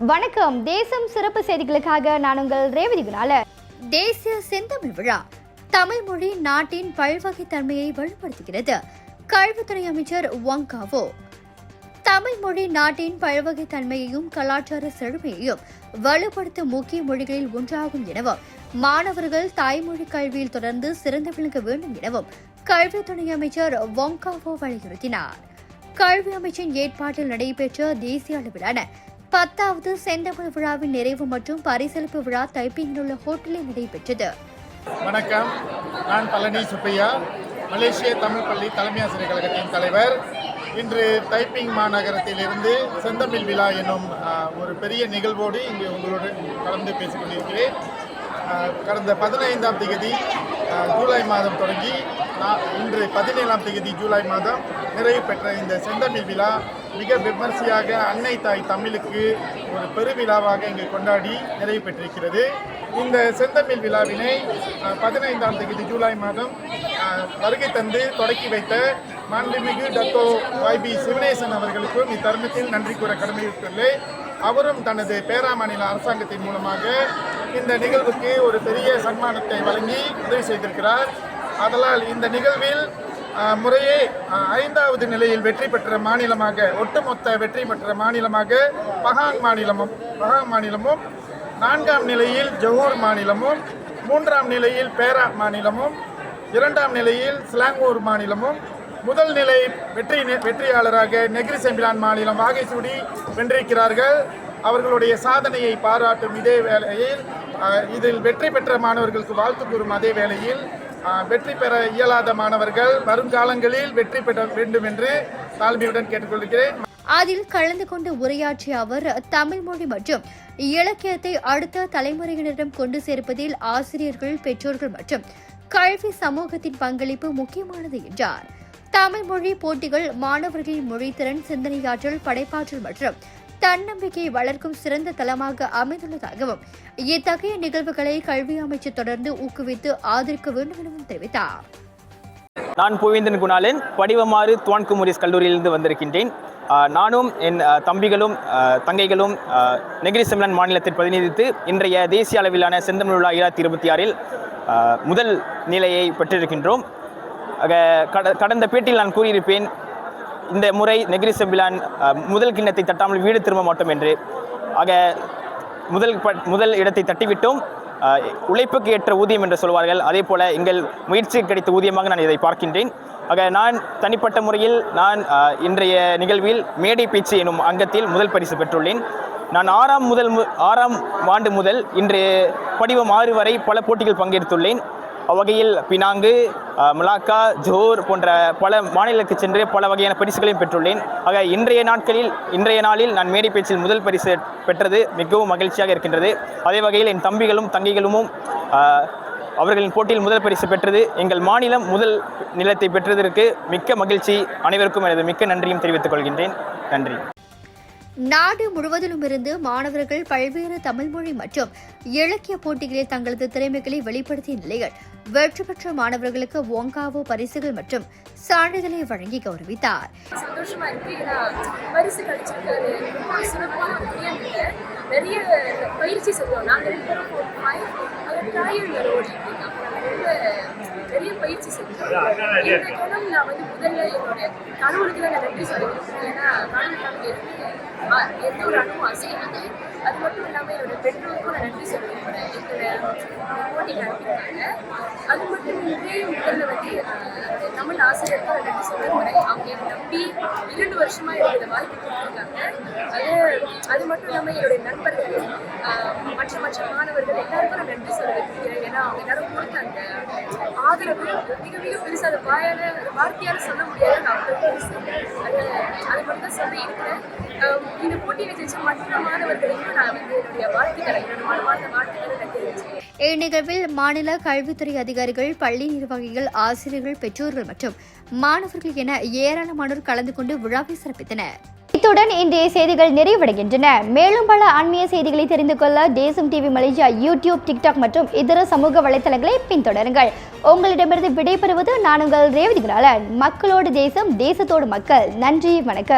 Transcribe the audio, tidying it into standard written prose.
வணக்கம். தேசம் சிறப்பு செய்திகளுக்காக நான் உங்கள் ரேவதி குணால. தேசிய செந்தமிழ் விழா. தமிழ் மொழி நாட்டின் பல்வகை தன்மையை வலுப்படுத்துகிறது. கல்வித்துறை அமைச்சர் வங்காவோ. தமிழ் மொழி நாட்டின் பல்வகை தன்மையையும் கலாச்சார செழுமையையும் வலுப்படுத்தும் முக்கிய மொழிகளில் ஒன்றாகும் எனவும் மாணவர்கள் தாய்மொழி கல்வியில் தொடர்ந்து சிறந்து விளங்க வேண்டும் எனவும் கல்வித்துறை அமைச்சர் வங்காவோ வலியுறுத்தினார். கல்வி அமைச்சின் ஏற்பாட்டில் நடைபெற்ற தேசிய அளவிலான 10வது செந்தமிழ் விழாவின் நிறைவு மற்றும் பரிசளிப்பு விழா தைப்பிங்கில் உள்ள ஹோட்டலில் நடைபெற்றது. வணக்கம், நான் பழனி சுப்பையா, மலேசிய தமிழ் பள்ளி தலைமை ஆசிரியர் கழகத்தின் தலைவர். இன்று தைப்பிங் மாநகரத்திலிருந்து செந்தமிழ் விழா என்னும் ஒரு பெரிய நிகழ்வோடு இங்கு உங்களோடு கலந்து பேசிக் கொண்டிருக்கிறேன். கடந்த 15ஆம் தேதி ஜூலை மாதம் தொடங்கி இன்று 17ஆம் தேதி ஜூலை மாதம் நிறைவு பெற்ற இந்த செந்தமிழ் விழா மிக விமர்சையாக அன்னை தாய் தமிழுக்கு ஒரு பெருவிழாவாக இங்கு கொண்டாடி நிறைவு பெற்றிருக்கிறது. இந்த செந்தமிழ் விழாவினை 15ஆம் தேதி ஜூலை மாதம் வருகை தந்து தொடக்கி வைத்த மாண்புமிகு டத்தோ YB சிவனேசன் அவர்களுக்கும் இத்தருணத்தில் நன்றி கூற கடமையுள்ளேன். அவரும் தனது பேராமாநில அரசாங்கத்தின் மூலமாக இந்த நிகழ்வுக்கு ஒரு பெரிய சன்மானத்தை வழங்கி உதவி செய்திருக்கிறார். ஆதலால் இந்த நிகழ்வில் முறையே 5வது நிலையில் வெற்றி பெற்ற மாநிலமாக, ஒட்டுமொத்த வெற்றி பெற்ற மாநிலமாக பஹாங் மாநிலமும் 4ஆம் நிலையில் ஜொஹூர் மாநிலமும் 3ஆம் நிலையில் பேரா மாநிலமும் 2ஆம் நிலையில் சிலாங்கூர் மாநிலமும் முதல் நிலை வெற்றியாளராக நெகிரி செம்பிலான் மாநிலம் வாகைசூடி வென்றிருக்கிறார்கள். அவர்களுடைய சாதனையை பாராட்டும் இதே வேளையில் இதில் வெற்றி பெற்ற மாணவர்களுக்கு வாழ்த்து கூறும் அதே வேளையில் வெற்றி பெற இயலாத மாணவர்கள் வருங்காலங்களில் வெற்றி பெற வேண்டும் என்று தாழ்மையுடன் கேட்டுக்கொள்கிறேன். அதில் கலந்து கொண்டு உரையாற்றிய அவர் தமிழ் மொழி மற்றும் இலக்கியத்தை அடுத்த தலைமுறையினரிடம் கொண்டு சேர்ப்பதில் ஆசிரியர்கள், பெற்றோர்கள் மற்றும் கல்வி சமூகத்தின் பங்களிப்பு முக்கியமானது என்றார். தமிழ் மொழி போட்டிகள் மாணவர்களின் மொழித்திறன், சிந்தனையாற்றல், படைப்பாற்றல் மற்றும் தன்னம்பிக்கையை வளர்க்கும் சிறந்த தளமாக அமைந்துள்ளதாகவும் இத்தகைய நிகழ்வுகளை கல்வி அமைச்சர் தொடர்ந்து ஊக்குவித்து ஆதரிக்க வேண்டும் எனவும் தெரிவித்தார். நான் புவேந்தன் குணாலன், வடிவமாறு துவான்குமரிஸ் கல்லூரியிலிருந்து வந்திருக்கின்றேன். நானும் என் தம்பிகளும் தங்கைகளும் நெகிரி செம்பிலான் மாநிலத்தை பிரதிநிதித்து இன்றைய தேசிய அளவிலான செந்தமிழ் விழா 2026 முதல் நிலையை பெற்றிருக்கின்றோம். கடந்த பேட்டியில் நான் கூறியிருப்பேன், இந்த முறை நெகிரி செம்பிலான் முதல் கிண்ணத்தை தட்டாமல் வீடு திரும்ப மாட்டோம் என்று. ஆக முதல் இடத்தை தட்டிவிட்டோம். உழைப்புக்கு ஏற்ற ஊதியம் என்று சொல்வார்கள், அதே போல எங்கள் முயற்சிக்கு கிடைத்த ஊதியமாக நான் இதை பார்க்கின்றேன். ஆக நான் தனிப்பட்ட முறையில் இன்றைய நிகழ்வில் மேடை பேச்சு எனும் அங்கத்தில் முதல் பரிசு பெற்றுள்ளேன். நான் 6ஆம் ஆண்டு முதல் இன்று படிவம் 6 வரை பல போட்டிகள் பங்கெடுத்துள்ளேன். அவ்வகையில் பினாங்கு, மலாக்கா, ஜோஹர் போன்ற பல மாநிலங்களுக்கு சென்று பல வகையான பரிசுகளையும் பெற்றுள்ளேன். ஆக இன்றைய நாளில் நான் மேடை பேச்சில் முதல் பரிசு பெற்றது மிகவும் மகிழ்ச்சியாக இருக்கின்றது. அதே வகையில் என் தம்பிகளும் தங்கைகளும் அவர்களின் போட்டியில் முதல் பரிசு பெற்றது எங்கள் மாநிலம் முதல் நிலத்தை பெற்றதற்கு மிக்க மகிழ்ச்சி. அனைவருக்கும் எனது மிக்க நன்றியும் தெரிவித்துக் கொள்கின்றேன். நன்றி. நாடு முழுவதிலும் இருந்து மாணவர்கள் பல்வேறு தமிழ் மொழி மற்றும் இலக்கிய போட்டிகளில் தங்களது திறமைகளை வெளிப்படுத்திய நிலையில் வெற்றி பெற்ற மாணவர்களுக்கு வங்காவோ பரிசுகள் மற்றும் சான்றிதழை வழங்கி கௌரவித்தார். சந்தோஷமா இருக்கு. பரிசு கிடைச்சிருக்காரு. நிறைய பயிற்சி செய்வோம். நாங்கள் நிறைய பயிற்சி செஞ்சோம். இந்த கணம் நான் முதல்ல என்னோட கடவுளுக்கு தான் நான் நன்றி சொல்லியிருக்கேன். ஏன்னா கடவுளுக்கு எந்த ஒரு அணுவும் அசையாது. அது மட்டும் இல்லாமல் என்னோட பெற்றோருக்கும் நான் நன்றி சொல்லியிருக்கிறேன். எங்களோட போட்டிகள் அனுப்பியிருக்காங்க. அது மட்டும் இன்றே முதல்ல தமிழ் ஆசிரியருக்கும் நான் நன்றி சொல்லியிருக்கிறேன். அவங்க என்னை நம்பி 2 வருஷமா எனக்கு இந்த வாய்ப்பு கொடுத்துருக்காங்க. அது மட்டும் இல்லாமல் என்னுடைய நண்பர்கள், மற்ற மாணவர்கள் எல்லாருக்கும் நான் நன்றி சொல்லியிருக்கிறேன். ஏன்னா அவங்க எல்லாரும் கொடுத்த அந்த ஆதரவு மிக மிக பெருசு. அதை வார்த்தையால் சொல்ல முடியாது. நான் அவ்வளோ பெருசு. அது மட்டும் தான் சொல்லி இருக்கிறேன். இந்த போட்டியை ஜெயிச்ச மற்ற மாணவர்களுக்கும் நான் என்னுடைய வாழ்த்துக்களை நான் தெரிவிச்சேன். இந்நிகழ்வில் மாநில கல்வித்துறை அதிகாரிகள், பள்ளி நிர்வாகிகள், ஆசிரியர்கள், பெற்றோர்கள் மற்றும் மாணவர்கள் என ஏராளமானோர் கலந்து கொண்டு விழாவை சிறப்பித்தனர். இத்துடன் இன்றைய செய்திகள் நிறைவடைகின்றன. மேலும் பல ஆன்மீக செய்திகளை தெரிந்து கொள்ள தேசம் டிவி மலேசியா யூடியூப், டிக்டாக் மற்றும் இதர சமூக வலைதளங்களை பின்தொடருங்கள். உங்களிடமிருந்து விடைபெறுவது நான் உங்கள் ரேவதி குணாலன். மக்களோடு தேசம், தேசத்தோடு மக்கள். நன்றி, வணக்கம்.